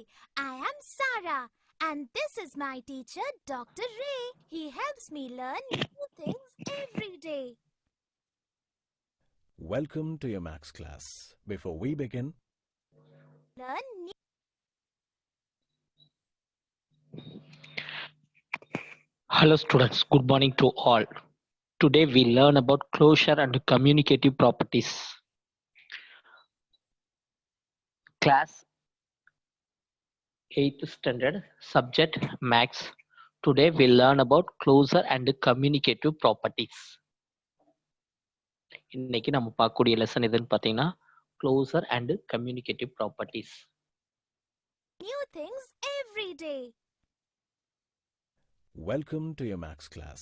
Hi, I am Sarah, and this is my teacher, Dr. Ray. He helps me learn new things every day. Welcome to your Max class. Before we begin, Learn new Hello students, good morning to all. Today we learn about closure and communicative properties. Class 8th standard, subject Max. Today we learn about closure and communicative properties. இன்னைக்கு நம்ம பார்க்கக்கூடிய lesson எதுன்னு பார்த்தீங்கன்னா closure and communicative properties. things every day. welcome to your Max class.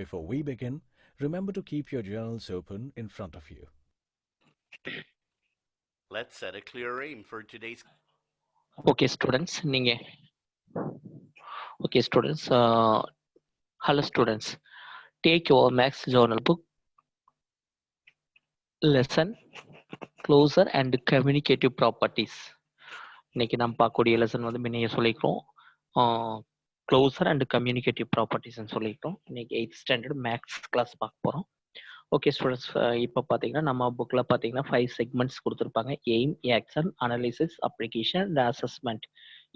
Before we begin, remember to keep your journals open in front of you. Let's set a clear aim for today's. Okay students, hello students, take your Max journal book, lesson closure and communicative properties. இன்னைக்கு நம்ம பார்க்கக்கூடிய lesson வந்து முன்னையே சொல்லிக்கிறோம், closer and communicative ப்ராப்பர்ட்டிஸ்ன்னு சொல்லிக்கிறோம். இன்னைக்கு 8th standard maths class பார்க்க போகிறோம். ஓகே ஸ்டூடெண்ட்ஸ், இப்போ பார்த்தீங்கன்னா நம்ம புக்கில் பார்த்தீங்கன்னா 5 செக்மெண்ட்ஸ் கொடுத்துருப்பாங்க. Aim, action, analysis, application and assessment.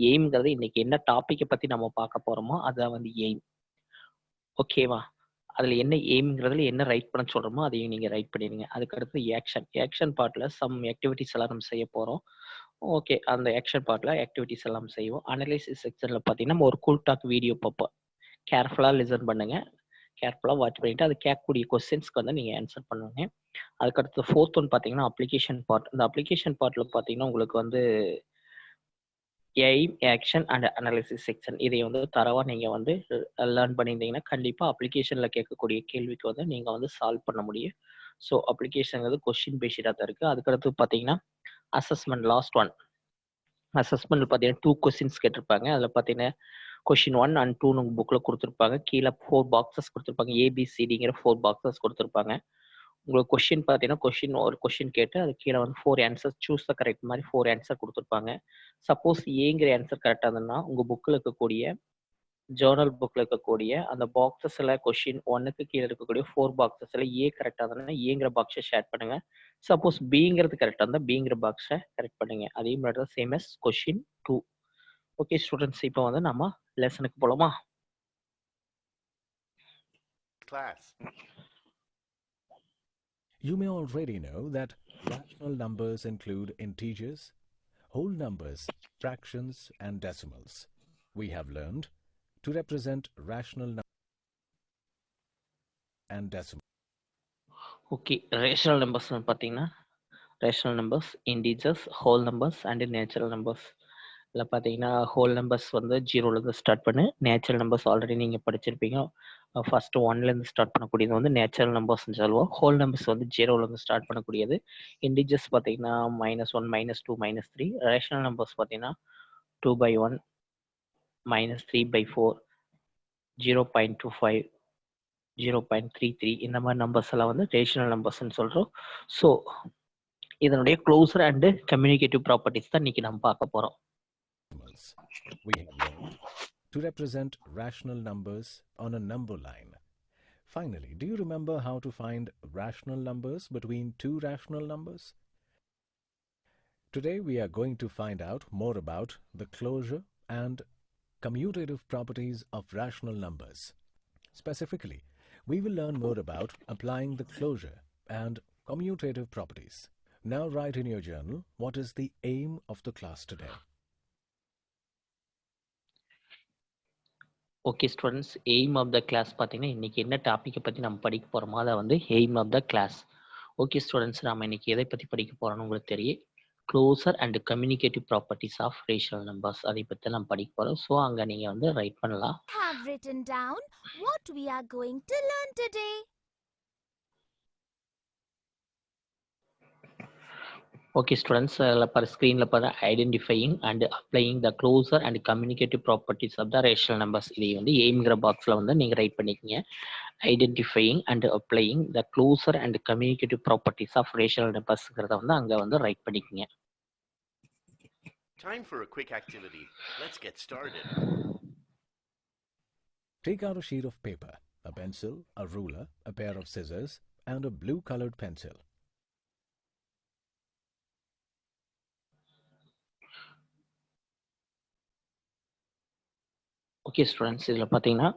எய்ம்ங்கிறது இன்னைக்கு என்ன டாப்பிக்கை பற்றி நம்ம பார்க்க போகிறோமோ அதான் வந்து எய்ம். ஓகேவா? அதில் என்ன எய்ம்ங்கிறதுல என்ன ரைட் பண்ண சொல்கிறோமோ அதையும் நீங்கள் ரைட் பண்ணிடுங்க. அதுக்கடுத்து ஆக்ஷன் பார்ட்டில் சம் ஆக்டிவிட்டிஸ் எல்லாம் நம்ம செய்ய போகிறோம். ஓகே, அந்த ஆக்ஷன் பார்ட்டில் ஆக்டிவிட்டிஸ் எல்லாம் செய்வோம். அனலைசிஸ் செக்ஷனில் பார்த்தீங்கன்னா நம்ம ஒரு கூல் டாக் வீடியோ பார்ப்போம். கேர்ஃபுல்லாக லிசன் பண்ணுங்கள், கேர்ஃபுல்லாக வாட்ச் பண்ணிவிட்டு அது கேட்கக்கூடிய கொஸ்டின்ஸ்க்கு வந்து நீங்கள் ஆன்சர் பண்ணுவீங்க. அதுக்கடுத்து 4th ஒன் பார்த்தீங்கன்னா அப்ளிகேஷன் பார்ட். இந்த அப்ளிகேஷன் பார்ட்டில் பார்த்தீங்கன்னா உங்களுக்கு வந்து aim, action and analysis section இதை வந்து தரவாக நீங்கள் வந்து லேர்ன் பண்ணியிருந்தீங்கன்னா கண்டிப்பாக அப்ளிகேஷனில் கேட்கக்கூடிய கேள்விக்கு வந்து நீங்கள் வந்து சால்வ் பண்ண முடியும். ஸோ அப்ளிகேஷனுங்கிறது கொஸ்டின் பேஸ்டாக தான் இருக்குது. அதுக்கடுத்து பார்த்தீங்கன்னா அசஸ்மெண்ட், லாஸ்ட் ஒன். அசஸ்மெண்ட் பார்த்தீங்கன்னா 2 கொஸ்டின்ஸ் கேட்டிருப்பாங்க. அதில் பார்த்தீங்கன்னா கொஸ்டின் 1 and 2 உங்கள் புக்கில் கொடுத்துருப்பாங்க. கீழே 4 பாக்ஸஸ் கொடுத்துருப்பாங்க. ஏபிசிடிங்கிற 4 பாக்ஸஸ் கொடுத்துருப்பாங்க. உங்களுக்கு கொஸ்டின் பார்த்தீங்கன்னா ஒரு கொஸ்டின் கேட்டு அது கீழே வந்து 4 ஆன்சர்ஸ், சூஸ் த கரெக்ட் மாதிரி 4 ஆன்சர் கொடுத்துருப்பாங்க. சப்போஸ் ஏங்கிற ஆன்சர் கரெக்டாக இருந்ததுன்னா உங்கள் புக்கில் இருக்கக்கூடிய ஜேர்னல் புக்கில் இருக்கக்கூடிய அந்த பாக்ஸஸில் கொஸ்டின் 1க்கு கீழே இருக்கக்கூடிய 4 பாக்ஸஸில் ஏ கரெக்டாக இருந்ததுன்னா ஏங்கிற பாக்ஸை ஷேர் பண்ணுங்கள். சப்போஸ் பிங்கிறது கரெக்டாக இருந்தால் பிங்கிற பாக்ஸை கரெக்ட் பண்ணுங்க. அதே மாதிரி தான் same S question 2. Okay students, இப்போ வந்து நம்ம லெசனுக்கு போகலாமா? Class. You may already know that rational numbers include integers, whole numbers, fractions, and decimals. We have learned to represent rational numbers and decimals. Okay, rational நம்பர்ஸ்னு பார்த்தீங்கன்னா rational numbers, integers, whole numbers and natural numbers. இதில் பார்த்தீங்கன்னா whole numbers வந்து 0லேருந்து start பண்ணு. Natural numbers already நீங்கள் படிச்சிருப்பீங்க. First 1லேருந்து start பண்ணக்கூடியது வந்து நேச்சுரல் நம்பர்ஸ்ன்னு சொல்லுவோம். ஹோல் நம்பர்ஸ் வந்து 0லேருந்து ஸ்டார்ட் பண்ணக்கூடியது. இன்டீஜர்ஸ் பார்த்தீங்கன்னா -1, -2, -3. ரேஷனல் நம்பர்ஸ் பார்த்தீங்கன்னா 2/1, -3/4, 0.25, 0.33 இந்த மாதிரி நம்பர்ஸ் எல்லாம் வந்து ரேஷனல் நம்பர்ஸ்ன்னு சொல்கிறோம். ஸோ இதனுடைய க்ளோசர் அண்டு கம்யூனிகேட்டிவ் ப்ராப்பர்ட்டிஸ் தான் இன்னைக்கு நம்ம பார்க்க போகிறோம். We have learned to represent rational numbers on a number line. Finally, do you remember how to find rational numbers between 2 rational numbers? Today we are going to find out more about the closure and commutative properties of rational numbers. Specifically, we will learn more about applying the closure and commutative properties. Now write in your journal what is the aim of the class today. Okay students, aim of the class பார்த்தீங்கன்னா இன்றைக்கி என்ன டாப்பிக்கை பற்றி நம்ம படிக்க போகிறோமோ அதை வந்து aim of the class. Okay students, நம்ம இன்றைக்கி எதை பற்றி படிக்க போகிறோம்னு உங்களுக்கு தெரியும். Closure and communicative properties of rational numbers அதை பற்றி நம்ம படிக்க போகிறோம். ஸோ அங்கே நீங்கள் வந்து ரைட் பண்ணலாம். Have written down what we are going to learn today. Okay students, அதில் பாரு ஸ்க்ரீனில் பாரு identifying and applying the closure and communicative properties of the rational numbers. இதை வந்து எய்ம்ங்கிற பாக்ஸில் வந்து நீங்கள் ரைட் பண்ணிக்கோங்க. Identifying and applying the closure and communicative properties of ரேஷனல் நம்பர்ஸ்ங்கிறத வந்து அங்கே வந்து ரைட் பண்ணிக்கோங்க. Time for a quick activity. Let's get started. Take out a sheet of paper, a pencil, a ruler, a pair of scissors, and a blue-colored pencil. Okay students, இதில் பார்த்தீங்கன்னா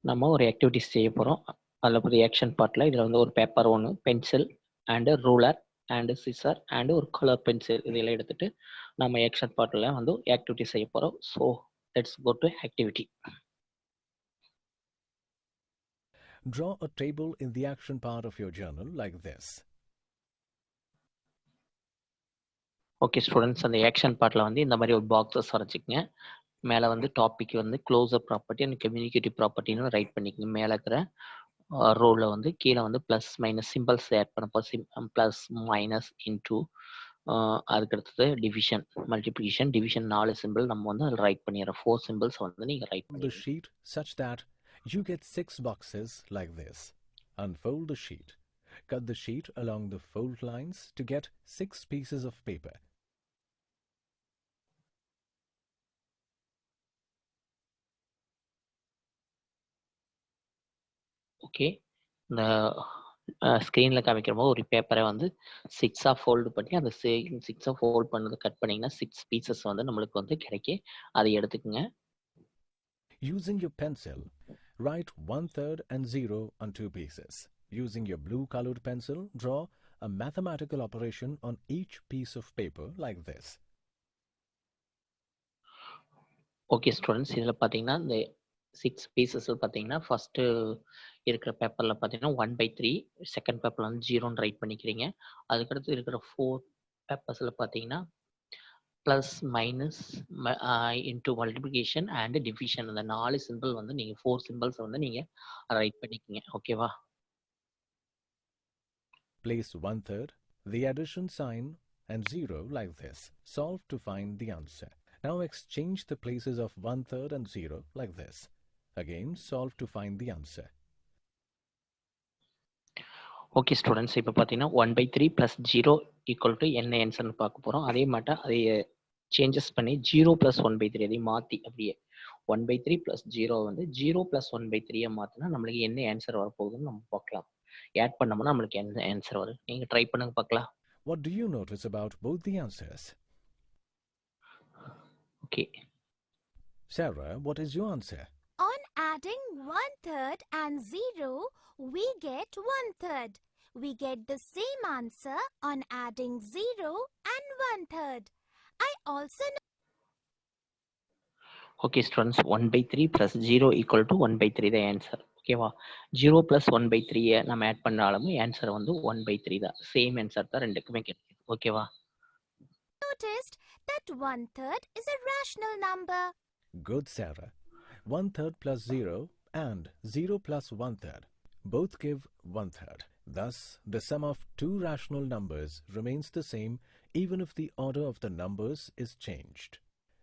நம்ம ஒரு ஆக்டிவிட்டிஸ் செய்ய போகிறோம். அதில் ஒரு ஆக்ஷன் பார்ட்டில் இதில் வந்து ஒரு பேப்பர் ஒன்று, pencil and ruler and scissor and ஒரு கலர் பென்சில் இதெல்லாம் எடுத்துகிட்டு நம்ம ஆக்ஷன் பார்ட்டில் வந்து ஆக்டிவிட்டி செய்ய போகிறோம். So let's go to activity. Draw a table in the action part of your journal like this. Okay students, அந்த ஆக்ஷன் பார்ட்டில் வந்து இந்த மாதிரி ஒரு பாக்ஸஸ் வரைச்சிக்கங்க. மேலே வந்து டாபிக் வந்து க்ளோசர் ப்ராப்பர்ட்டி அண்ட் கம்யூனிகேட்டிவ் ப்ராப்பர்ட்டின்னு ரைட் பண்ணிக்கங்க. மேலே இருக்கிற ரோவில் வந்து கீழே வந்து ப்ளஸ் மைனஸ் சிம்பிள்ஸ் ஆட் பண்ணப்போ ப்ளஸ் மைனஸ் இன்டூ, அதுக்கடுத்தது டிவிஷன், மல்டிப்ளிகேஷன், டிவிஷன் 4 சிம்பிள் நம்ம வந்து அதில் ரைட் பண்ணிடுறோம். 4 சிம்பிள்ஸ் வந்து நீங்கள் ரைட் The பண்ணி sheet such that you get 6 boxes like this. Unfold the sheet. Cut the sheet along the fold lines to get 6 pieces of paper. Okay. இந்த ஸ்க்ரீனில் காமிக்கிற போது ஒரு பேப்பரை வந்து 6ஆக ஃபோல்டு பண்ணி அந்த 6ஆக ஃபோல்ட் பண்ணது கட் பண்ணிங்கன்னா 6 பீசஸ் வந்து நம்மளுக்கு வந்து கிடைக்கும். அதை எடுத்துக்கோங்க. Using your pencil, write 1/3 and 0 on 2 pieces. Using your blue-colored pencil, draw a mathematical operation on each piece of paper like this. Okay students, இதில் பார்த்தீங்கன்னா இந்த 6 பீசஸில் பார்த்தீங்கன்னா ஃபஸ்ட்டு இருக்கிற பேப்பரில் பார்த்தீங்கன்னா 1/3, செகண்ட் பேப்பரில் வந்து 0ன்னு ரைட் பண்ணிக்கிறீங்க. அதுக்கடுத்து இருக்கிற 4 பேப்பர்ஸில் பார்த்தீங்கன்னா plus minus into multiplication and division, அந்த 4 சிம்பிள் வந்து நீங்கள் 4 சிம்பிள்ஸை வந்து நீங்கள் ரைட் பண்ணிக்கிங்க. ஓகேவா? Place 1/3, the addition sign, and 0 like this. Solve to find the answer. Now exchange the places of 1/3 and 0 like this. Again, solve to find the answer. Okay students, இப்போ பார்த்தீங்கன்னா 1/3 + 0 = என்ன ஆன்சர்னு பார்க்க போகிறோம். அதே மாட்ட அதை சேஞ்சஸ் பண்ணி 0 + 1/3 அதையும் மாற்றி அப்படியே 1/3 + 0 வந்து 0 + 1/3 மாற்றினா நம்மளுக்கு என்ன ஆன்சர் வரப்போகுதுன்னு நம்ம பார்க்கலாம். ஆட் பண்ணோம்னா நம்மளுக்கு என்ன ஆன்சர் வரும். நீங்கள் ட்ரை பண்ணுங்க பார்க்கலாம். What do you notice about both the answers? Okay. Sarah, what is your answer? On adding 1/3 and 0, we get 1/3. We get the same answer on adding 0 and 1/3. I also know Okay, students, 1/3 + 0 = 1/3 the answer. ஓகேவா? 0 + 1/3 நம்ம add பண்ணாலும் answer வந்து 1/3 தான். Same answer தான் ரெண்டுக்குமே கிடைக்குது. ஓகேவா? noticed that 1/3 is a rational number. Good, Sarah. 1/3 + 0 and 0 + 1/3 both give 1/3. Thus, the sum of two rational numbers remains the same even if the order of the numbers is changed.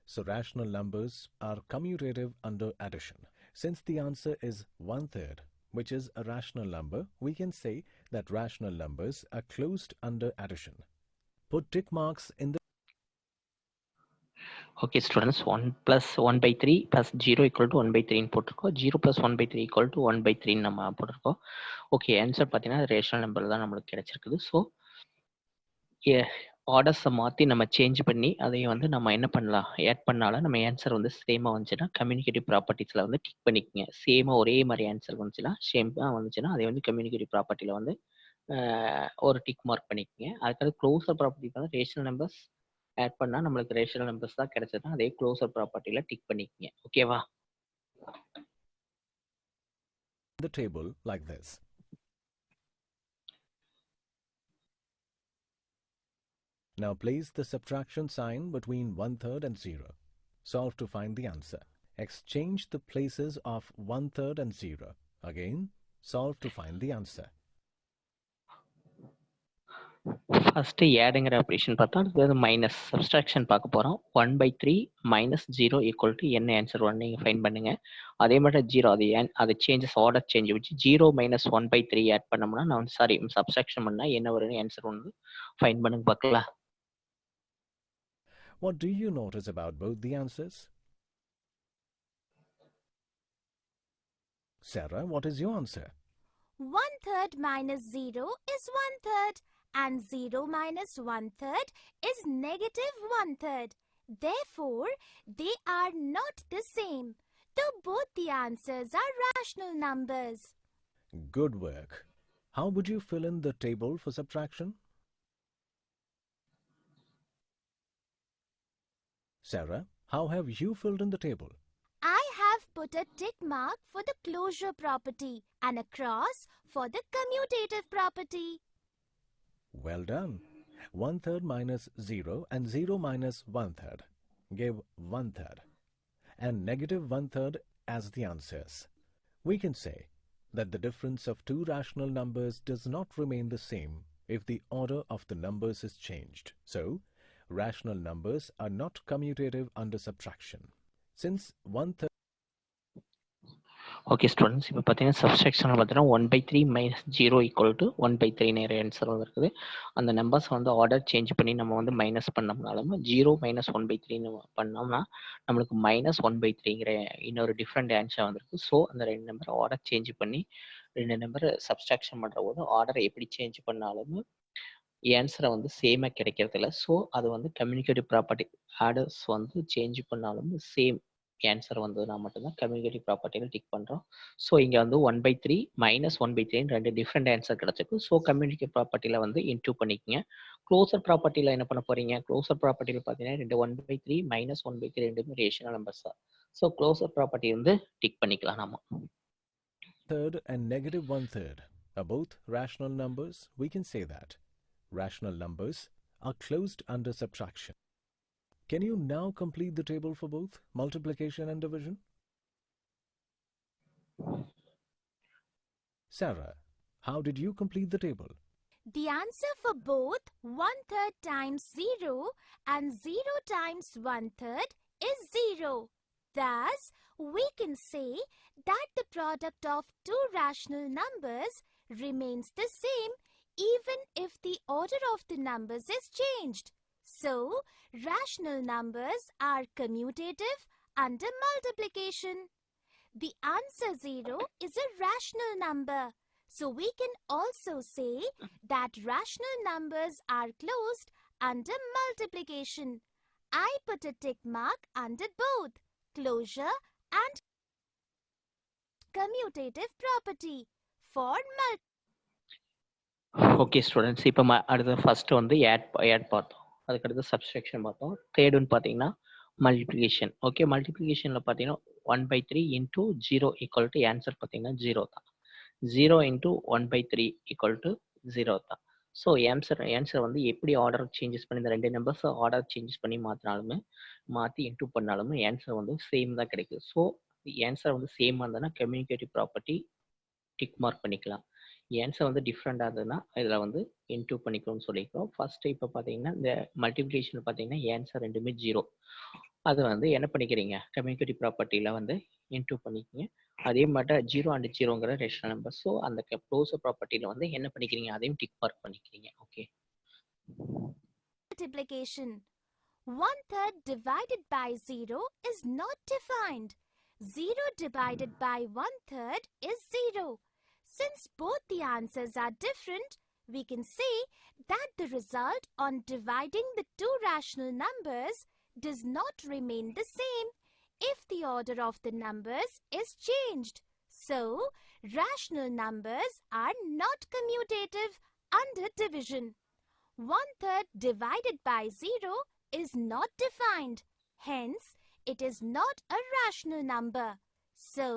So rational numbers are commutative under addition. Since the answer is 1/3, which is a rational number, we can say that rational numbers are closed under addition. Put tick marks in the Okay, students, 1 + 1/3 + 0 = 1/3 போட்டிருக்கோம். 0 + 1/3 = 1/3 நம்ம போட்டிருக்கோம். Okay, answer பார்த்தீங்கன்னா rational number தான் நம்மளுக்கு கிடைச்சிருக்குது. So ஆர்டர்ஸை மாற்றி நம்ம change பண்ணி அதை வந்து நம்ம என்ன பண்ணலாம், ஆட் பண்ணாலும் நம்ம ஆன்சர் வந்து சேமாக வந்துச்சுன்னா கம்யூனிகேட்டிவ் ப்ராப்பர்ட்டிஸில் வந்து டிக் பண்ணிக்கங்க. சேமாக ஒரே மாதிரி ஆன்சர் வந்துச்சுன்னா சேமாக வந்துச்சுன்னா அதை வந்து கம்யூனிகேட்டிவ் ப்ராப்பர்ட்டியில் வந்து ஒரு டிக் மார்க் பண்ணிக்கங்க. அதுக்காக க்ளோசர் ப்ராப்பர்ட்டி வந்து ரேஷனல் நம்பர்ஸ் ஆட் பண்ணால் நம்மளுக்கு ரேஷனல் நம்பர்ஸ் தான் கிடைச்சதுன்னா அதே க்ளோசர் ப்ராப்பர்ட்டியில் டிக் பண்ணிக்கங்க. ஓகேவா? the table like this. Now place the subtraction sign between 1/3 and 0. Solve to find the answer. Exchange the places of 1/3 and 0. Again, solve to find the answer. First ஆடுங்கிற operation பார்த்தா அது minus subtraction பார்க்க போகிறோம். 1/3 - 0 = என்ன answer வரும் நீங்கள் fine பண்ணுங்க. அதே மாதிரி 0 அது சேஞ்சஸ் ஆர்டர் சேஞ்ச் வச்சு 0 - 1/3 ஆட் பண்ணோம்னா நான் சாரி சப்ஸ்ட்ராக்ஷன் பண்ணால் என்ன வரும்னு ஆன்சர் வந்து ஃபைன் பண்ணுங்க பார்க்கலாம். What do you notice about both the answers? Sarah, what is your answer? 1/3 minus 0 is 1/3 and 0 minus 1/3 is negative 1/3. Therefore, they are not the same, though both the answers are rational numbers. Good work. How would you fill in the table for subtraction? Sarah, how have you filled in the table? I have put a tick mark for the closure property and a cross for the commutative property. Well done. 1/3 minus 0 and 0 minus 1/3 give 1/3 and negative 1/3 as the answers. We can say that the difference of two rational numbers does not remain the same if the order of the numbers is changed. So, rational numbers are not commutative under subtraction. Since 1/3 okay students, இப்போ பார்த்தீங்கன்னா சப்ஸ்ட்ராக்ஷனில் பார்த்தீங்கன்னா 1/3 minus 0 equal to 1/3 நிறைய answer இருக்குது. அந்த numbers வந்து order change பண்ணி நம்ம வந்து மைனஸ் பண்ணோம்னாலும் 0 மைனஸ் 1/3 பண்ணோம்னா நம்மளுக்கு மைனஸ் 1/3ங்கிற இன்னொரு டிஃப்ரெண்ட் ஆன்சர் வந்திருக்கு. ஸோ அந்த ரெண்டு நம்பர் ஆர்டர் சேஞ்ச் பண்ணி ரெண்டு நம்பர் சப்ஸ்ட்ராக்ஷன் பண்ணுற போது ஆர்டரை எப்படி சேஞ்ச் பண்ணாலும் ஆன்சரை வந்து சேமாக கிடைக்கிறது இல்லை. ஸோ அது வந்து கம்யூனிகேட்டிவ் ப்ராப்பர்ட்டி ஆர்டர்ஸ் வந்து சேஞ்ச் பண்ணாலும் சேம் ஆன்சர் வந்ததுனா மட்டும்தான் கம்யூனிகேட்டிவ் ப்ராப்பர்ட்டியில் டிக் பண்ணுறோம். ஸோ இங்கே வந்து 1/3 மைனஸ் 1/3 ரெண்டு டிஃப்ரெண்ட் ஆன்சர் கிடச்சிருக்கு. ஸோ கம்யூனிகேட்டிவ் ப்ராப்பர்ட்டியில் வந்து இன்டூ பண்ணிக்கோங்க. க்ளோசர் ப்ராப்பர்ட்டியில் என்ன பண்ண போகிறீங்க? க்ளோசர் ப்ராப்பர்ட்டியில் பார்த்தீங்கன்னா ரெண்டு 1/3 மைனஸ் 1/3 ரெண்டுமே ரேஷனல் நம்பர்ஸ் தான். ஸோ க்ளோசர் ப்ராப்பர்ட்டி வந்து டிக் பண்ணிக்கலாம் நாம. and negative 1/3 are both rational numbers. We can say that rational numbers are closed under subtraction. Can you now complete the table for both multiplication and division? Sarah, how did you complete the table? The answer for both 1/3 times 0 and 0 times 1/3 is 0. Thus, we can say that the product of two rational numbers remains the same even if the order of the numbers is changed. So, rational numbers are commutative under multiplication. The answer 0 is a rational number. So, we can also say that rational numbers are closed under multiplication. I put a tick mark under both closure and commutative property for okay students, இப்போ அடுத்த first வந்து add பார்த்தோம், அதுக்கடுத்து subtraction பார்த்தோம். Third வந்து பார்த்தீங்கன்னா multiplication. Okay, மல்டிப்ளிகேஷனில் பார்த்தீங்கன்னா 1/3 into 0 equal to answer பார்த்தீங்கன்னா 0 தான். 0 இன்டூ 1/3 ஈக்குவல் டு 0 தான். ஸோ ஆன்சர் வந்து எப்படி ஆர்டர் சேஞ்சஸ் பண்ணி இந்த ரெண்டு நம்பர்ஸ் ஆர்டர் சேஞ்சஸ் பண்ணி மாற்றி இன்டூ பண்ணாலுமே ஆன்சர் வந்து சேம் தான் கிடைக்குது. ஸோ ஆன்சர் வந்து சேமாக இருந்ததுன்னா கம்யூனிகேட்டிவ் ப்ராப்பர்ட்டி டிக் மார்க் பண்ணிக்கலாம். ஆன்சர் வந்து டிஃப்ரெண்டாக இருந்ததுன்னா இதில் வந்து இன்டூ பண்ணிக்கணும்னு சொல்லிக்கிறோம். ஃபர்ஸ்ட் இப்போ பார்த்தீங்கன்னா இந்த மல்டிப்ளிகேஷன் பார்த்தீங்கன்னா ஆன்சர் ரெண்டுமே 0. அது வந்து என்ன பண்ணிக்கிறீங்க? கம்யூனிகேட்டிவ் ப்ராப்பர்ட்டியில் வந்து இன்டூ பண்ணிக்கிங்க. அதே மாதிரி 0 அண்ட் 0ங்கிற ரேஷனல் நம்பர். ஸோ அந்த க்ளோசர் ப்ராப்பர்ட்டியில் வந்து என்ன பண்ணிக்கிறீங்க? அதையும் டிக் மார்க் பண்ணிக்கிறீங்க. Okay, multiplication. 1/3 divided by 0 is not defined. 0 divided by 1/3 is 0. Since both the answers are different, we can say that the result on dividing the two rational numbers does not remain the same if the order of the numbers is changed. So, rational numbers are not commutative under division. 1/3 divided by 0 is not defined. Hence, it is not a rational number. So,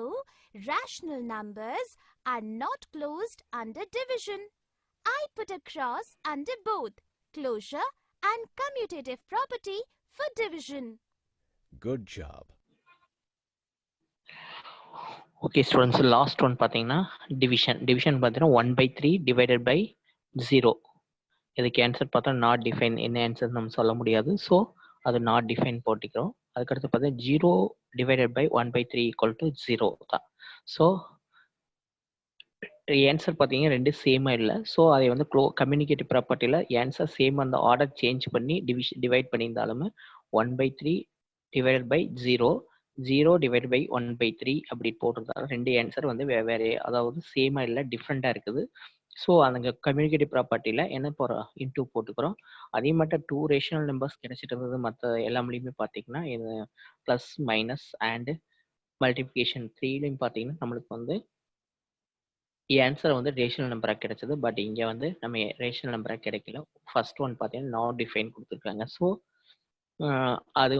rational numbers are not closed under division. I put a cross under both closure and commutative property for division. Good job. Okay students, last one பார்த்தீங்கன்னா division பார்த்தீங்கன்னா 1/3 divided by 0. இதுக்கு answer பார்த்தா not define. என்ன answer நம்ம சொல்ல முடியாது. So அது not define போட்டிக்கிறோம். அதுக்கடுத்து பார்த்தா 0 டிவைடட் பை 1/3 ஈக்குவல் டு 0 தான். ஸோ ஆன்சர் பார்த்தீங்கன்னா ரெண்டு சேமாக இல்லை. ஸோ அதை வந்து கம்யூனிகேட்டிவ் ப்ராப்பர்ட்டியில் ஆன்சர் சேம் அந்த ஆர்டர் சேஞ்ச் பண்ணி divide பண்ணியிருந்தாலுமே 1/3 divided by 0, 0 divided by 1/3 அப்படி போட்டிருந்தாங்க. 2 ஆன்சர் வந்து வேற அதாவது சேமா இல்லை, டிஃப்ரெண்ட்டாக இருக்குது. ஸோ அந்த கம்யூனிகேட்டிவ் ப்ராப்பர்ட்டியில் என்ன போகிறோம், இன்டூ போட்டுக்கிறோம். அதே மட்டும் 2 ரேஷனல் நம்பர்ஸ் கிடைச்சிட்டு இருந்தது. மற்ற எல்லாமே பார்த்தீங்கன்னா இது ப்ளஸ் மைனஸ் அண்டு மல்டிப்ளிகேஷன் 3லையும் பார்த்தீங்கன்னா நம்மளுக்கு வந்து ஆன்சர் வந்து ரேஷனல் நம்பராக கிடைச்சது. பட் இங்கே வந்து நம்ம ரேஷனல் நம்பராக கிடைக்கல. ஃபர்ஸ்ட் ஒன் பார்த்தீங்கன்னா நாட் டிஃபைன் கொடுத்துருக்காங்க. ஸோ அது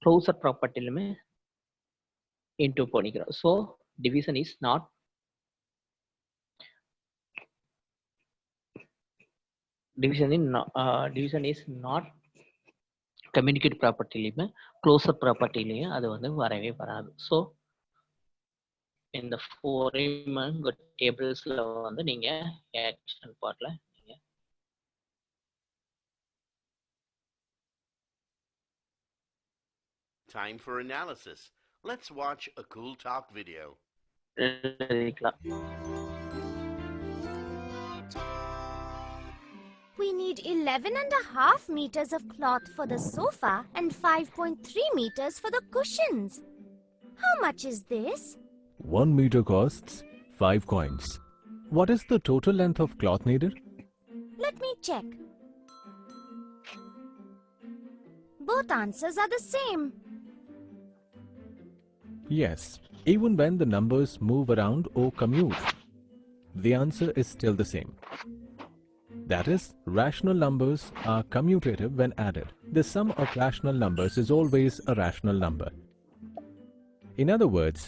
க்ளோசர் ப்ராப்பர்ட்டிலுமே இன்டூ பண்ணிக்கிறோம். So division is not division is not communicative ப்ராப்பர்ட்டிலையுமே க்ளோசர் ப்ராப்பர்ட்டிலையும் அது வந்து வரவே வராது. ஸோ இந்த 4 டேபிள்ஸில் வந்து நீங்கள் ஆக்ஷன் பார்ட்டில் நீங்கள் Time for analysis. Let's watch a cool talk video. எழுதிக்கலாம். We need 11.5 meters of cloth for the sofa and 5.3 meters for the cushions. How much is this? 1 meter costs 5 coins. What is the total length of cloth needed? Let me check. Both answers are the same. Yes, even when the numbers move around or commute, the answer is still the same. That is, rational numbers are commutative when added. The sum of rational numbers is always a rational number. In other words,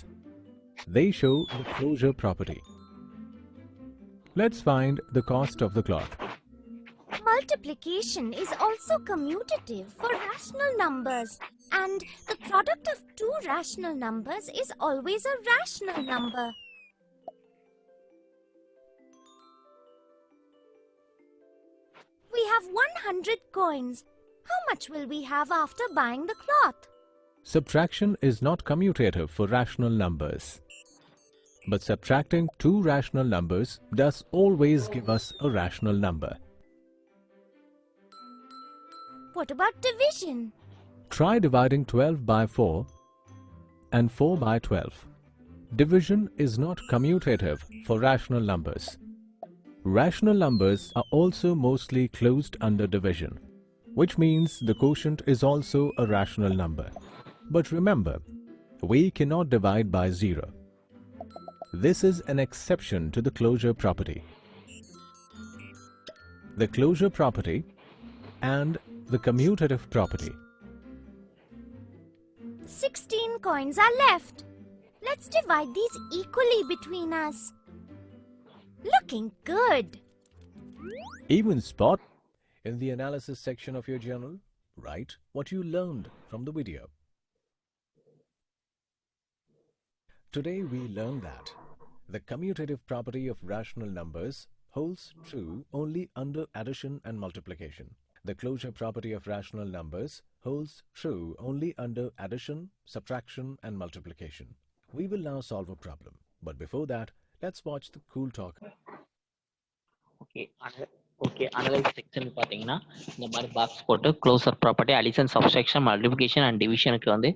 they show the closure property. Let's find the cost of the cloth. Multiplication is also commutative for rational numbers, and the product of two rational numbers is always a rational number. We have 100 coins. How much will we have after buying the cloth? Subtraction is not commutative for rational numbers. But subtracting two rational numbers does always give us a rational number. What about division? Try dividing 12 by 4 and 4 by 12. Division is not commutative for rational numbers. Rational numbers are also mostly closed under division, which means the quotient is also a rational number. But remember, we cannot divide by 0. This is an exception to the closure property. The closure property and the commutative property. 16 coins are left. Let's divide these equally between us. Looking good. Even spot in the analysis section of your journal, write what you learned from the video. Today we learned that the commutative property of rational numbers holds true only under addition and multiplication. The closure property of rational numbers holds true only under addition, subtraction and multiplication. We will now solve a problem. But before that, let's watch the cool talk. Okay analyse section பார்த்தீங்கன்னா இந்த மாதிரி box போட்டு closure property, addition, subtraction, multiplication and டிவிஷனுக்கு வந்து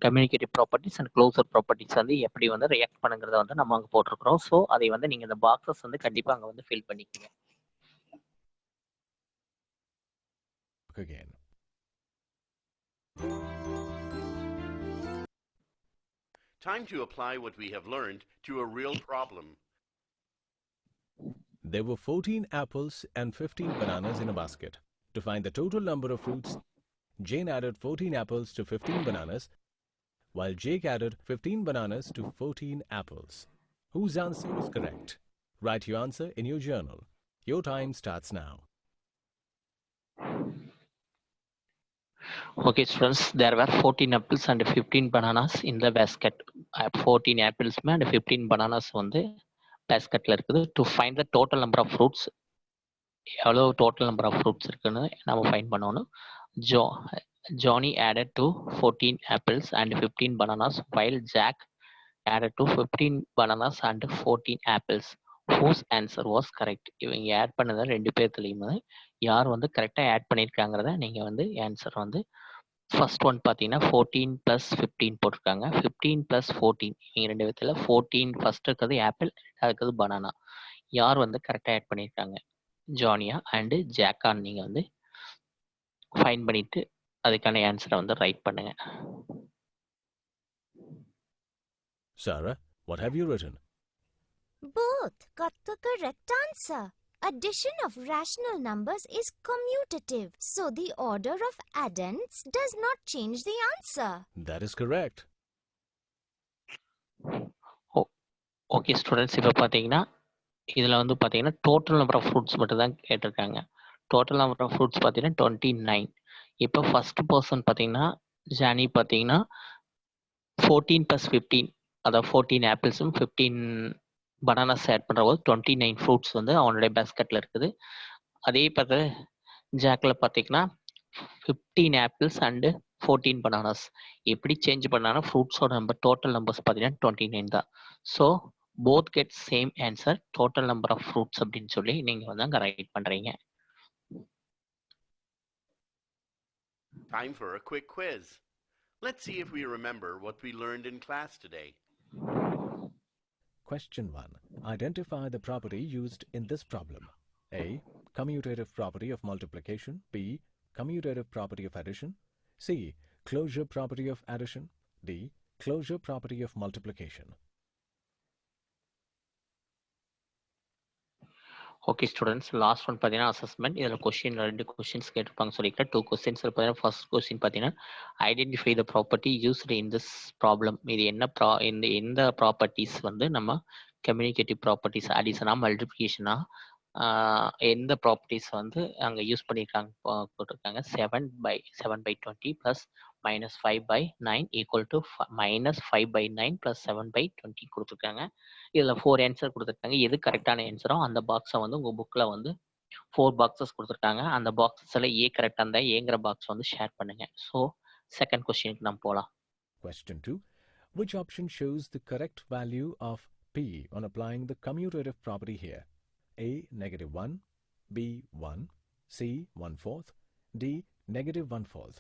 communicative properties and closure properties வந்து எப்படி வந்து react பண்ணுங்கிறத வந்து நம்ம அங்கே போட்டிருக்கிறோம். ஸோ அதை வந்து நீங்கள் இந்த பாக்ஸஸ் வந்து கண்டிப்பாக அங்கே வந்து ஃபில் பண்ணிக்கோங்க. Again. Time to apply what we have learned to a real problem. There were 14 apples and 15 bananas in a basket. To find the total number of fruits, Jane added 14 apples to 15 bananas, while Jake added 15 bananas to 14 apples. Whose answer is correct? Write your answer in your journal. Your time starts now. Okay students, there were 14 apples and 15 bananas in the basket. 14 apples and 15 bananas வந்து பேஸ்கெட்டில் இருக்குது. To find the total number of fruits, எவ்வளோ total number of fruits இருக்குன்னு நம்ம find பண்ணணும். Johnny added to 14 apples and 15 bananas, while Jack added to 15 bananas and 14 apples. Whose answer was correct? இவங்க add பண்ணதை ரெண்டு பேர்த்துலையுமே யார் வந்து கரெக்டாக ஆட் பண்ணியிருக்காங்கிறத நீங்கள் வந்து ஆன்சர் வந்து ஃபர்ஸ்ட் ஒன் பார்த்தீங்கன்னா 14 + 15 போட்டிருக்காங்க. 15 + 14 இவங்க 2 விதத்தில் 14 ஃபர்ஸ்ட் இருக்கிறது ஆப்பிள், ரெண்டாவது இருக்கிறது பனானா. யார் வந்து கரெக்டாக ஆட் பண்ணியிருக்காங்க? ஜானியா அண்டு ஜாக்கான். நீங்கள் வந்து ஃபைன் பண்ணிட்டு அதுக்கான ஆன்சரை வந்து ரைட் பண்ணுங்க. Sarah, what have you written? Both got the correct answer. Addition of rational numbers is commutative, so the order of addends does not change the answer. That is correct. Okay students, இப்போ பார்த்தீங்கன்னா இதில் வந்து பார்த்தீங்கன்னா total number of fruits மட்டும் தான் கேட்டிருக்காங்க. Total number of fruits பார்த்தீங்கன்னா 29. இப்போ ஃபர்ஸ்ட் பர்சன் பார்த்தீங்கன்னா ஜானி பார்த்தீங்கன்னா 14 + 15, அதாவது 14 ஆப்பிள்ஸும் 15 பனானாஸ் ஆட் பண்ணுற போது 29 ஃப்ரூட்ஸ் வந்து அவனுடைய பேஸ்கெட்டில் இருக்குது. அதே பார்த்து ஜாக்கில் பார்த்தீங்கன்னா 15 ஆப்பிள்ஸ் அண்டு 14 பனானாஸ். எப்படி சேஞ்ச் பண்ணாலும் ஃப்ரூட்ஸோட நம்பர் டோட்டல் நம்பர்ஸ் பார்த்தீங்கன்னா 29 தான். So both get same answer, total number of fruits அப்படின்னு சொல்லி நீங்கள் வந்து அங்கே ரைட் பண்ணுறீங்க. Time for a quick quiz. Let's see if we remember what we learned in class today. Question 1. Identify the property used in this problem. A. Commutative property of multiplication. B. Commutative property of addition. C. Closure property of addition. D. Closure property of multiplication. Okay students, last one பார்த்தீங்கன்னா assessment. இதில் question 2 questions கேட்டிருப்பாங்க சொல்லிக்கிறேன். 2 questions பார்த்தீங்கன்னா first question பார்த்தீங்கன்னா identify the property used in this problem. இது என்ன எந்த properties வந்து நம்ம கம்யூனிகேட்டிவ் ப்ராப்பர்ட்டிஸ் அடிஷனா மல்டிப்ளிகேஷனா எந்த ப்ராப்பர்ட்டிஸ் வந்து அங்கே யூஸ் பண்ணியிருக்காங்க போட்டிருக்காங்க. 7/20 ப்ளஸ் -5/9 ஈக்குவல் டு -5/9 ப்ளஸ் 7/20 கொடுத்துருக்காங்க. இதில் 4 ஆன்சர் கொடுத்துருக்காங்க. எது கரெக்டான ஆன்சரோ அந்த பாக்ஸை வந்து உங்கள் புக்கில் வந்து 4 பாக்ஸஸ் கொடுத்துருக்காங்க. அந்த பாக்ஸஸில் ஏ கரெக்டாக இருந்தால் ஏங்கிற பாக்ஸ் வந்து ஷேர் பண்ணுங்க. ஸோ செகண்ட் கொஸ்டினுக்கு நம்ம போகலாம். Question 2. Which option shows the correct value of P on applying the commutative property here? A. -1, B. 1, C. 1/4, D. -1/4.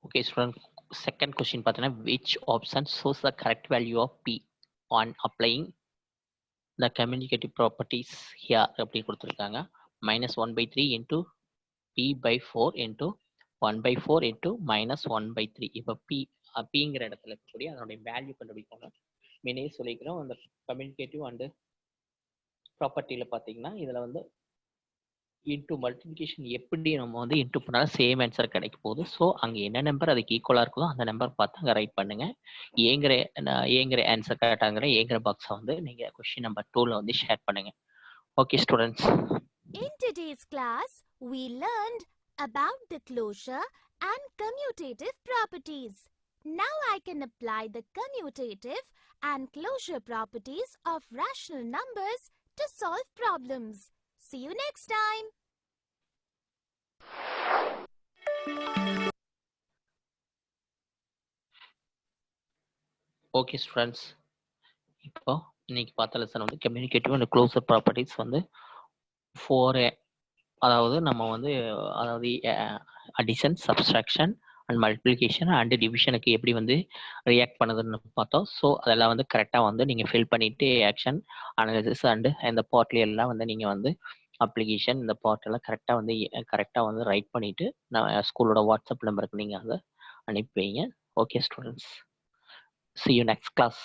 Okay student, second question பார்த்தீங்கன்னா which option shows the correct value of P on applying the communicative properties here அப்படின்னு கொடுத்துருக்காங்க. -1/3 into P/4 into 1/4 into -1/3. இப்போ பிங்கிற இடத்துல இருக்கக்கூடிய அதனுடைய value கண்டுபிடிக்கணும். முன்னே சொல்லிக்கிறோம், அந்த கம்யூனிகேட்டிவ் அண்டு ப்ராப்பர்ட்டியில் பார்த்தீங்கன்னா இதில் வந்து இன்ட்டு மல்டிப்ளிகேஷன் எப்படி நம்ம வந்து இன்ட்டு பண்ணாலும் சேம் ஆன்சர் கிடைக்க போகுது. ஸோ அங்கே என்ன நம்பர் அதுக்கு ஈக்குவலாக இருக்குதோ அந்த நம்பர் பார்த்து அங்கே ரைட் பண்ணுங்கள். ஏங்கிற ஆன்சர் கரெக்டாங்கிற ஏங்கிற பாக்ஸை வந்து நீங்கள் கொஸ்டின் நம்பர் 2ல் வந்து ஷேர் பண்ணுங்கள். Okay students, In today's class, we learned about the closure and commutative properties. Now I can apply the commutative and closure properties of rational numbers to solve problems. See you next time. Okay students, இப்போ இன்னைக்கு பார்த்த lesson வந்து communicative and closure properties வந்து 4 அதாவது நம்ம வந்து addition, subtraction and multiplication and டிவிஷனுக்கு எப்படி வந்து ரியாக்ட் பண்ணுதுன்னு பார்த்தோம். ஸோ அதெல்லாம் வந்து கரெக்டாக வந்து நீங்கள் ஃபில் பண்ணிவிட்டு ஆக்ஷன் அனாலிசிஸ் அண்டு இந்த பார்ட்ல எல்லாம் வந்து நீங்கள் வந்து அப்ளிகேஷன் இந்த பார்ட்டெல்லாம் கரெக்டாக வந்து ரைட் பண்ணிவிட்டு நான் ஸ்கூலோட வாட்ஸ்அப் நம்பருக்கு நீங்கள் அதை அனுப்பி வைங்க. Okay students, see you next class.